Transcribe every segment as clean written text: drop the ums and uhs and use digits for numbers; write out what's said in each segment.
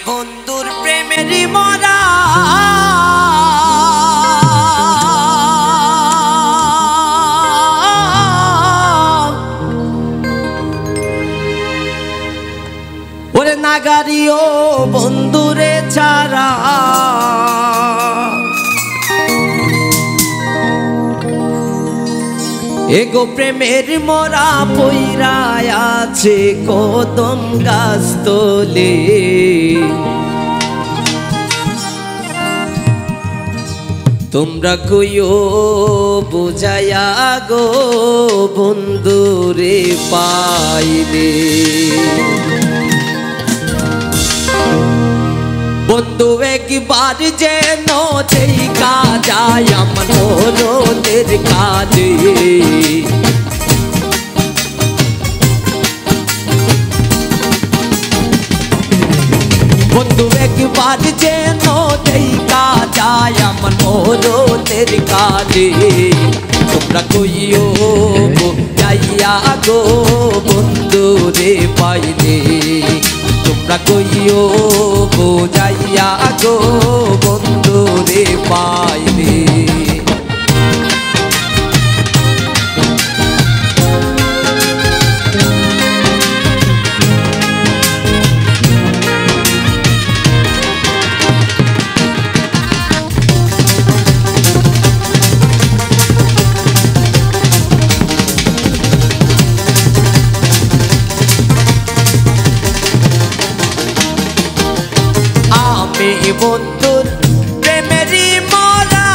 বন্ধুর প্রেমেরই মরা ওরে নাগারিও বন্ধুরে ছাড়া এগো প্রেমের মোরা পইরায় আছে কদম গাছ তলে তোমরা কইও বুঝায়া গো বন্ধুরে পাইলে বন্ধু একবার যেন দেখা যায় আমার মনের কাজে বন্ধু একবার যেন দেখা যায় আমার মনের কাজে তোমরা কইও যাইয়া গো বন্ধু রে পাইলে তোমরা কইও বোঝাইয়া গো বন্ধু রে পাইলে বন্ধুর প্রেমেরই মরা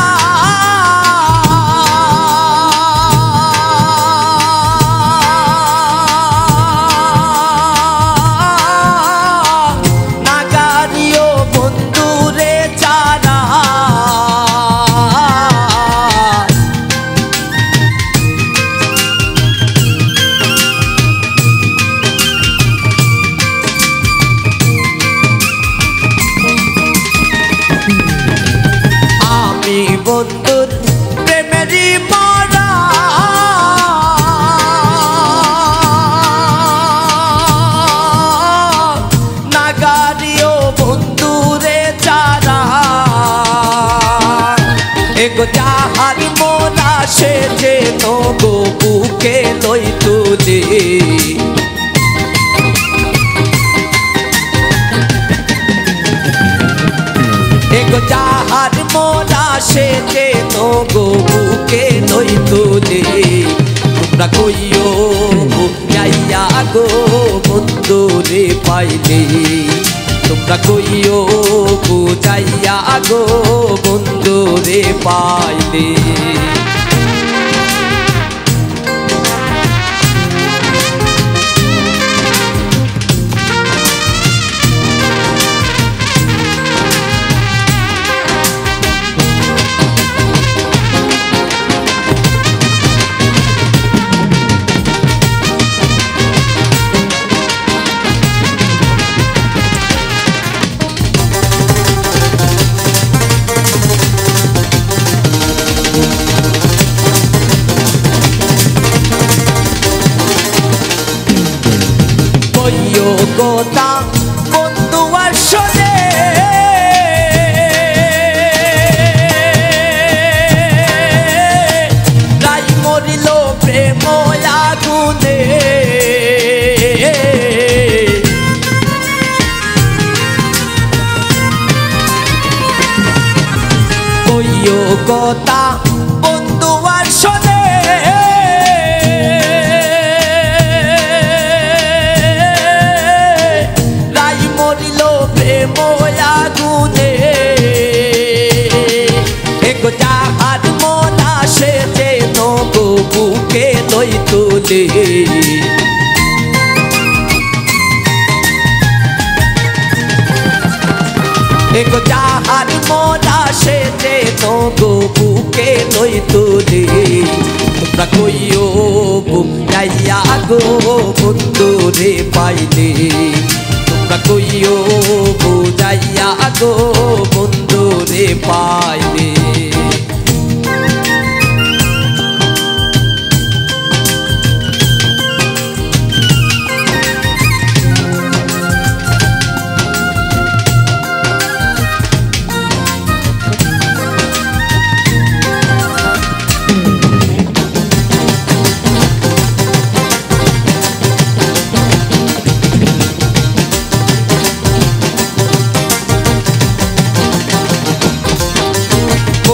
নাগারিও বন্ধুরে ছাড়া বন্ধুর প্রেমেরই মরা নাগারিও বন্ধুরে ছাড়া এগো যাহার মোরা সে যে গো বুকে লই তুলে এগো যাহার মোরা সে যে গো বুকে লই তুলে তোমরা কইও যাইয়া গো বন্ধু রে পাইলে তোমরা কইও বুঝাইয়া গো বন্ধু রে পাইলে কথা বন্ধু আসলে রাই মরিল প্রেম আগুনে কইও কথা বন্ধু আসলে আগুনে এগো যাহার মোরা সে যে গো বুকে লই তুলে এগো যাহার মোরা সে যে গো বুকে লই তুলে তোমরা কইও যাইয়া গো বন্ধু রে পাইলে তোমরা কইও বুঝাইয়া গো বন্ধু রে পাইলে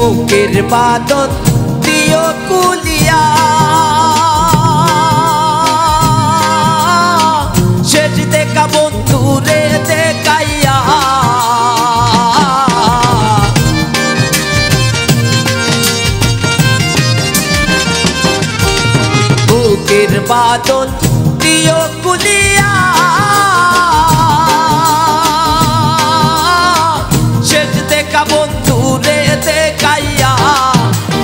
বুকের বাদন দিও কুলিয়া শেষ দেখা বন্ধুরে দেখাইয়া বুকের বাদন দিও কুলিয়া শেষ দেখা বন্ধুরে দেখাইয়া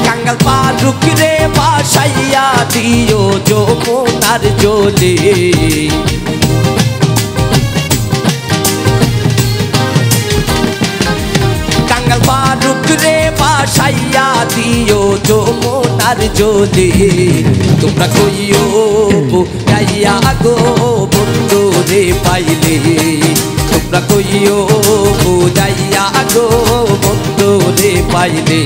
কাঙ্গাল পারুক রে বাসাইয়া দিও যমুনার জলে কাঙ্গাল পারুক রে বাসাইয়া দিও যমুনার জলে তোমরা কইও বুঝাইয়া গো বন্ধু রে পাইলে তোমরা কইও বুঝাইয়া গো বন্ধু রে পাইলে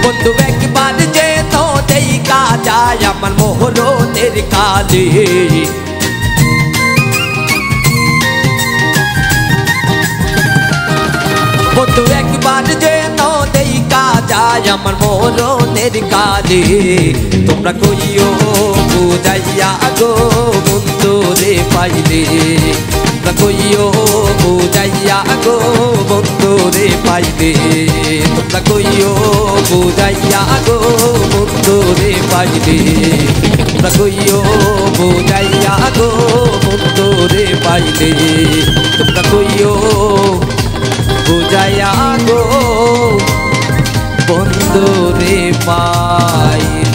বন্ধু একবার যে তো দেখা যায় আমার মোহরনের কালে বন্ধু একবার যে তো দেখা যায় আমার মোহরনের কালে তোমরা কইও বুঝাইয়া গো বন্ধু রে পাইলে তোমরা কইও বুঝাইয়া গো বন্ধু রে পাইলে তোমরা কইও বুঝাইয়া গো বন্ধু রে পাইলে তোমরা কইও বুঝাইয়া গো বন্ধু রে পাইলে তোমরা কইও বুঝাইয়া গো বন্ধু রে পাইলে।